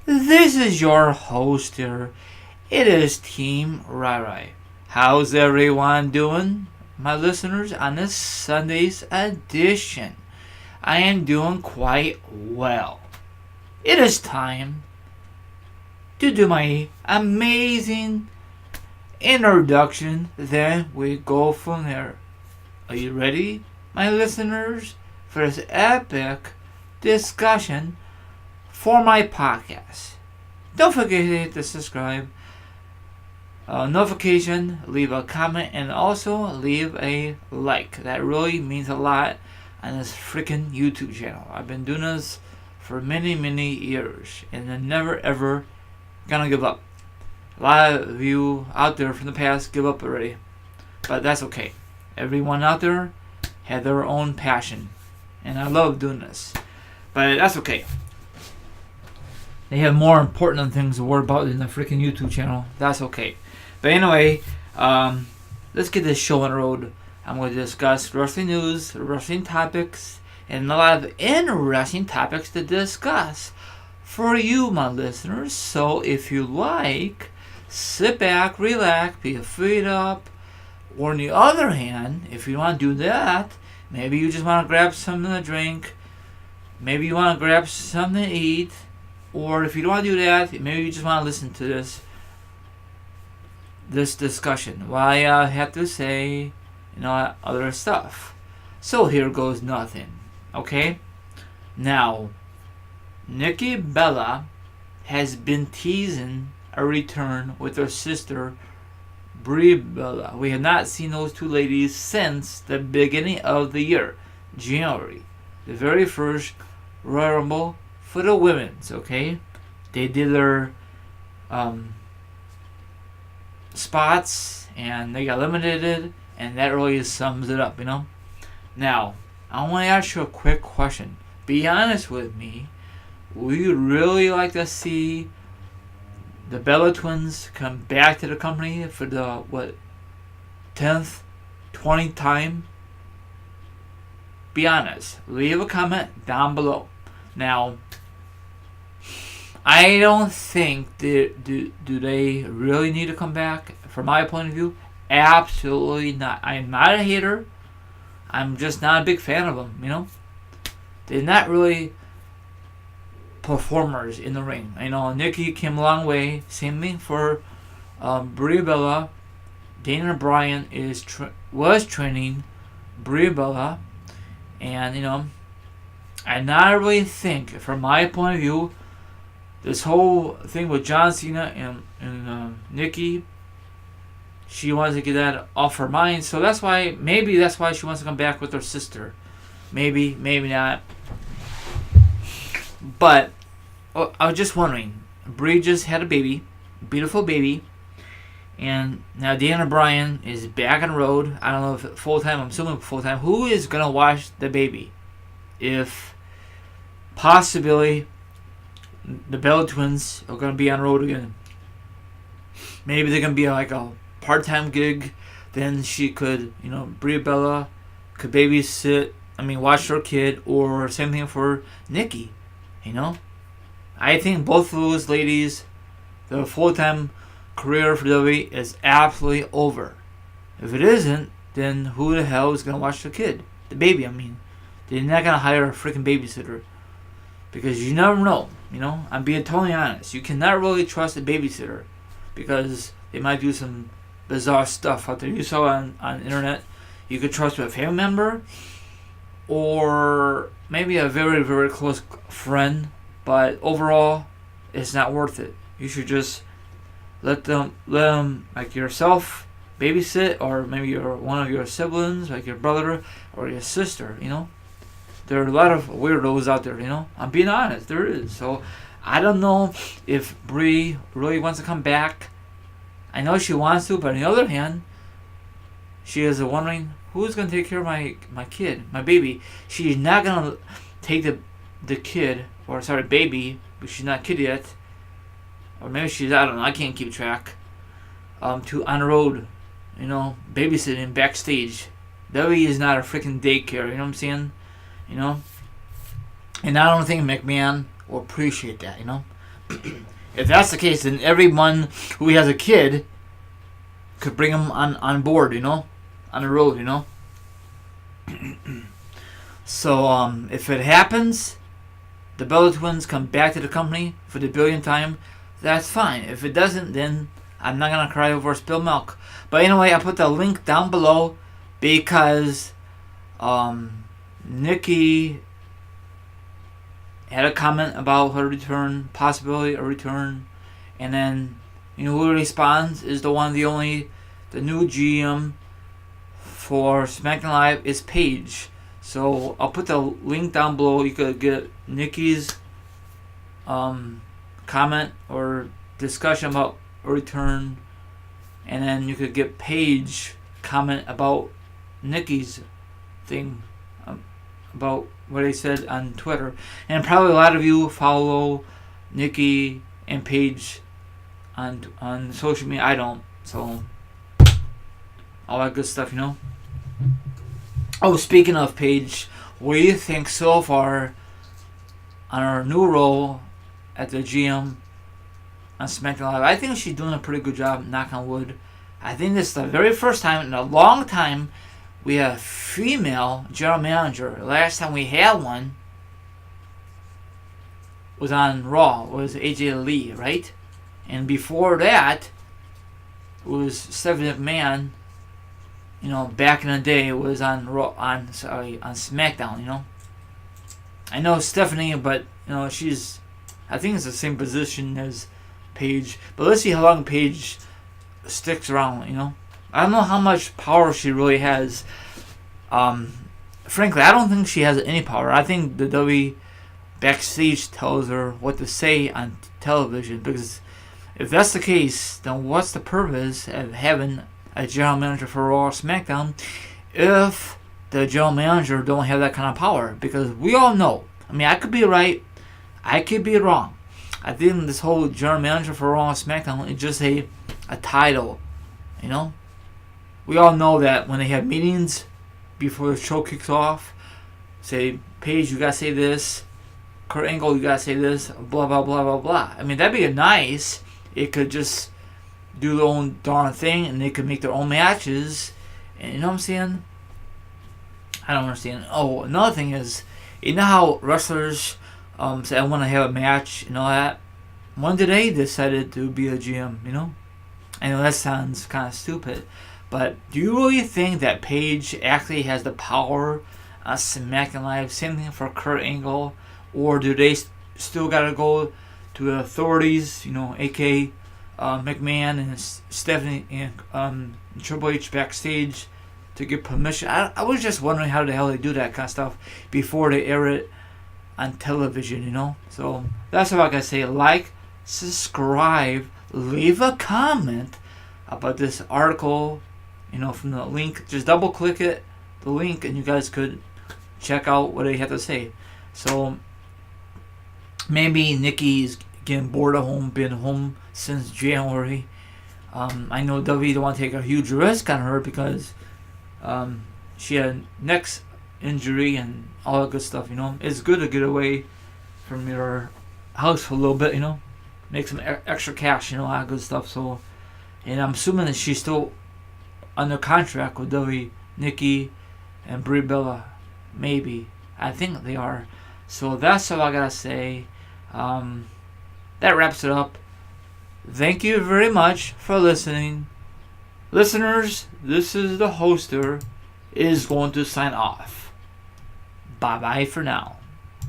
This is your host here. It is Team Rai Rai. How's everyone doing, my listeners, on this Sunday's edition? I am doing quite well. It is time to do my amazing introduction, then we go from there. Are you ready, my listeners, for this epic discussion for my podcast? Don't forget to hit the subscribe notification, leave a comment, and also leave a like. That really means a lot on this freaking YouTube channel. I've been doing this for many, many years, and I'm never ever gonna give up. A lot of you out there from the past give up already, but that's okay. Everyone out there had their own passion, and I love doing this, but that's okay. They have more important things to worry about than the freaking YouTube channel. That's okay. But anyway, let's get this show on the road. I'm going to discuss wrestling news, wrestling topics, and a lot of interesting topics to discuss for you, my listeners. So if you like, sit back, relax, be feet up. Or on the other hand, if you want to do that, maybe you just want to grab something to drink. Maybe you want to grab something to eat. Or if you don't want to do that, maybe you just want to listen to this discussion while I have to say, other stuff. So here goes nothing. Okay? Now, Nikki Bella has been teasing a return with her sister Brie Bella. We have not seen those two ladies since the beginning of the year, January, the very first Royal Rumble for the women's. Okay, they did their spots and they got eliminated, and that really sums it up. Now, I want to ask you a quick question. Be honest with me. Would you really like to see the Bella twins come back to the company for the 10th, 20th time? Be honest. Leave a comment down below. Now, I don't think do they really need to come back. From my point of view, absolutely not. I'm not a hater. I'm just not a big fan of them. They're not really performers in the ring. Nikki came a long way. Same thing for Brie Bella. Dana Bryan was training Brie Bella, and I not really think, from my point of view, this whole thing with John Cena and Nikki, she wants to get that off her mind. So maybe that's why she wants to come back with her sister. Maybe not. But I was just wondering, Brie just had a baby, beautiful baby, and now Dana Bryan is back on the road. I don't know if full time. I'm assuming full time. Who is gonna watch the baby? If possibly the Bella twins are gonna be on the road again, maybe they're gonna be like a part-time gig. Then she could, Brie Bella could babysit. Watch her kid, or same thing for Nikki. I think both of those ladies, the full-time career for WWE is absolutely over. If it isn't, then who the hell is going to watch the kid? The baby, They're not going to hire a freaking babysitter. Because you never know, I'm being totally honest. You cannot really trust a babysitter, because they might do some bizarre stuff out there. You saw on the internet, you could trust a family member, or maybe a very, very close friend. But overall, it's not worth it. You should just let them like yourself babysit, or maybe one of your siblings, like your brother or your sister. There are a lot of weirdos out there. I'm being honest, there is. So I don't know if Brie really wants to come back. I know she wants to, but on the other hand, she is wondering, who's going to take care of my kid, my baby. She's not going to take the kid, or baby, but she's not a kid yet. Or maybe she's, I don't know, I can't keep track. On the road, babysitting backstage. WWE is not a freaking daycare, you know what I'm saying? And I don't think McMahon will appreciate that, If that's the case, then everyone who has a kid could bring him on board, on the road, So if it happens, the Bella Twins come back to the company for the billionth time, that's fine. If it doesn't, then I'm not going to cry over spilled milk. But anyway, I put the link down below because Nikki had a comment about her return, possibility of return, and then who responds is the new GM for SmackDown Live is Paige. So I'll put the link down below. You could get Nikki's comment or discussion about a return, and then you could get Paige comment about Nikki's thing about what I said on Twitter. And probably a lot of you follow Nikki and Paige on social media. I don't, so all that good stuff, Oh, speaking of Paige, what do you think so far on her new role at the GM on SmackDown Live? I think she's doing a pretty good job, knock on wood. I think this is the very first time in a long time we have a female general manager. Last time we had one was on Raw, was AJ Lee, right? And before that, it was Stephanie McMahon. Back in the day, it was on SmackDown. I know Stephanie, but she's, I think it's the same position as Paige. But let's see how long Paige sticks around. I don't know how much power she really has. Frankly, I don't think she has any power. I think the WWE backstage tells her what to say on television, because if that's the case, then what's the purpose of having a general manager for Raw or SmackDown if the general manager don't have that kind of power? Because we all know, I could be right, I could be wrong. I think this whole general manager for Raw or SmackDown is just a title. We all know that when they have meetings before the show kicks off, say, Paige, you gotta say this, Kurt Angle, you gotta say this, blah blah blah blah blah. That'd be nice. It could just do their own darn thing, and they could make their own matches. And you know what I'm saying? I don't understand. Oh, another thing is, how wrestlers say, I want to have a match and all that? When did they decided to be a GM, I know that sounds kind of stupid, but do you really think that Paige actually has the power on SmackDown Live? Same thing for Kurt Angle, or do they still gotta go to the authorities, aka McMahon and Stephanie and Triple H backstage to get permission? I was just wondering how the hell they do that kind of stuff before they air it on television, So that's what I gotta say. Like, subscribe, leave a comment about this article, from the link. Just double click the link, and you guys could check out what they have to say. So maybe Nikki's getting bored of home, been home since January. I know WWE don't want to take a huge risk on her because she had neck injury and all that good stuff. It's good to get away from your house for a little bit. Make some extra cash. All that good stuff. So, and I'm assuming that she's still under contract with WWE, Nikki and Brie Bella. Maybe, I think they are. So that's all I gotta say. That wraps it up. Thank you very much for listening. Listeners, this is the hoster is going to sign off. Bye bye for now.